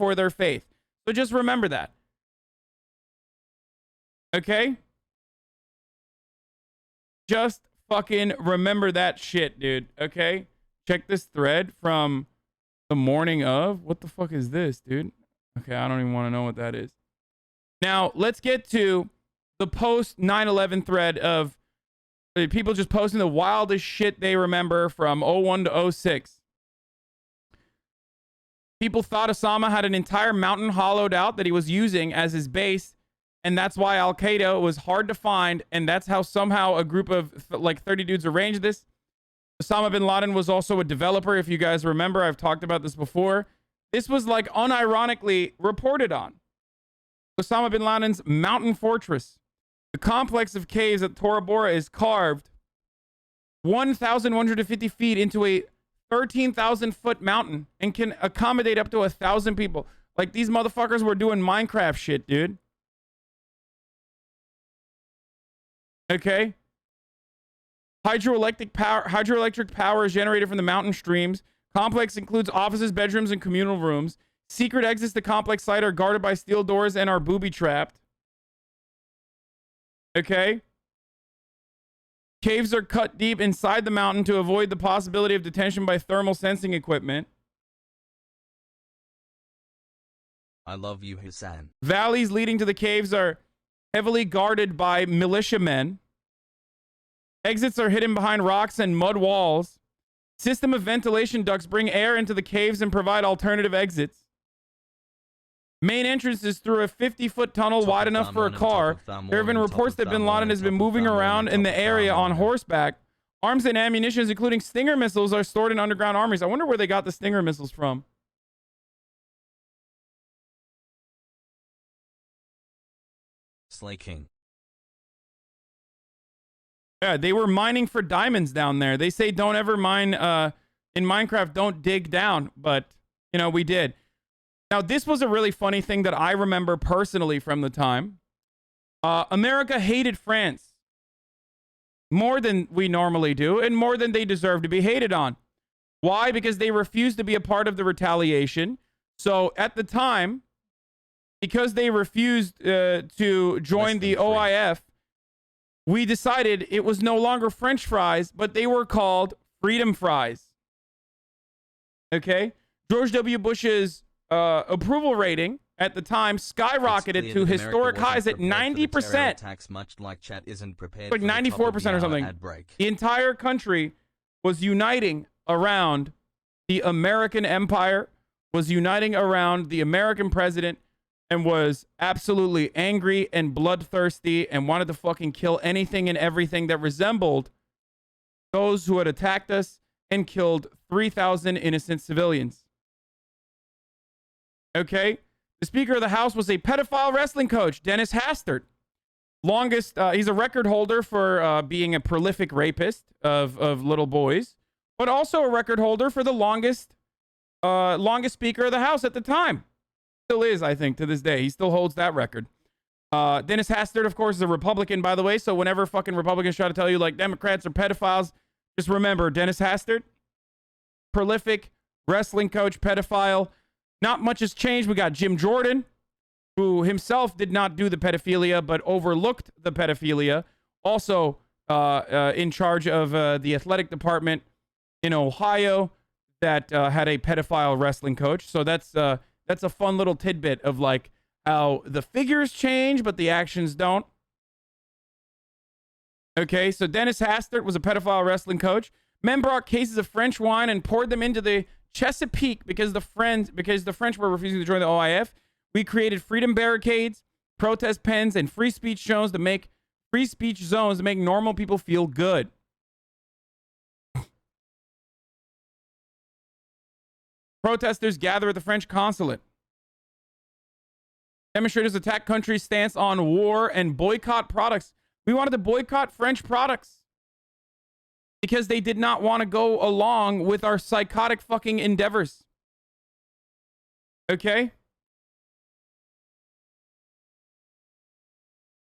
for their faith. So just remember that. Okay? Just fucking remember that shit, dude. Okay? Check this thread from the morning of. What the fuck is this, dude? Okay, I don't even want to know what that is. Now, let's get to the post 9/11 thread of people just posting the wildest shit they remember from 01 to 06. People thought Osama had an entire mountain hollowed out that he was using as his base, and that's why Al-Qaeda was hard to find, and that's how somehow a group of like 30 dudes arranged this. Osama bin Laden was also a developer, if you guys remember. I've talked about this before. This was like unironically reported on. Osama bin Laden's mountain fortress. The complex of caves at Tora Bora is carved 1,150 feet into a 13,000-foot mountain and can accommodate up to 1,000 people. Like, these motherfuckers were doing Minecraft shit, dude. Okay? Hydroelectric power is generated from the mountain streams. Complex includes offices, bedrooms, and communal rooms. Secret exits to complex site are guarded by steel doors and are booby-trapped. Okay? Caves are cut deep inside the mountain to avoid the possibility of detection by thermal sensing equipment. I love you, Hassan. Valleys leading to the caves are heavily guarded by militiamen. Exits are hidden behind rocks and mud walls. System of ventilation ducts bring air into the caves and provide alternative exits. Main entrance is through a 50-foot tunnel wide enough for a car. There have been reports that bin Laden has been moving around in the area on horseback. Arms and ammunition, including Stinger missiles, are stored in underground armories. I wonder where they got the Stinger missiles from. Slay King. Yeah, they were mining for diamonds down there. They say don't ever mine in Minecraft, don't dig down, but you know, we did. Now, this was a really funny thing that I remember personally from the time. America hated France more than we normally do and more than they deserve to be hated on. Why? Because they refused to be a part of the retaliation. So at the time, because they refused to join the OIF, we decided it was no longer French fries, but they were called freedom fries. Okay? George W. Bush's approval rating at the time skyrocketed to historic highs at 90%. Tax, much like chat isn't prepared like 94% or something. The entire country was uniting around the American empire, was uniting around the American president, and was absolutely angry and bloodthirsty and wanted to fucking kill anything and everything that resembled those who had attacked us and killed 3,000 innocent civilians. Okay? The Speaker of the House was a pedophile wrestling coach, Dennis Hastert. He's a record holder for being a prolific rapist of little boys, but also a record holder for the longest Speaker of the House at the time. Still is, I think, to this day. He still holds that record. Dennis Hastert, of course, is a Republican, by the way, so whenever fucking Republicans try to tell you, like, Democrats are pedophiles, just remember, Dennis Hastert, prolific wrestling coach, pedophile. Not much has changed. We got Jim Jordan, who himself did not do the pedophilia, but overlooked the pedophilia. Also in charge of the athletic department in Ohio that had a pedophile wrestling coach. So that's a fun little tidbit of like how the figures change, but the actions don't. Okay, so Dennis Hastert was a pedophile wrestling coach. Men brought cases of French wine and poured them into the Chesapeake because the French were refusing to join the OIF. We created freedom barricades, protest pens, and free speech zones to make normal people feel good. Protesters gather at the French consulate. Demonstrators attack country's stance on war and boycott products. We wanted to boycott French products because they did not want to go along with our psychotic fucking endeavors. Okay?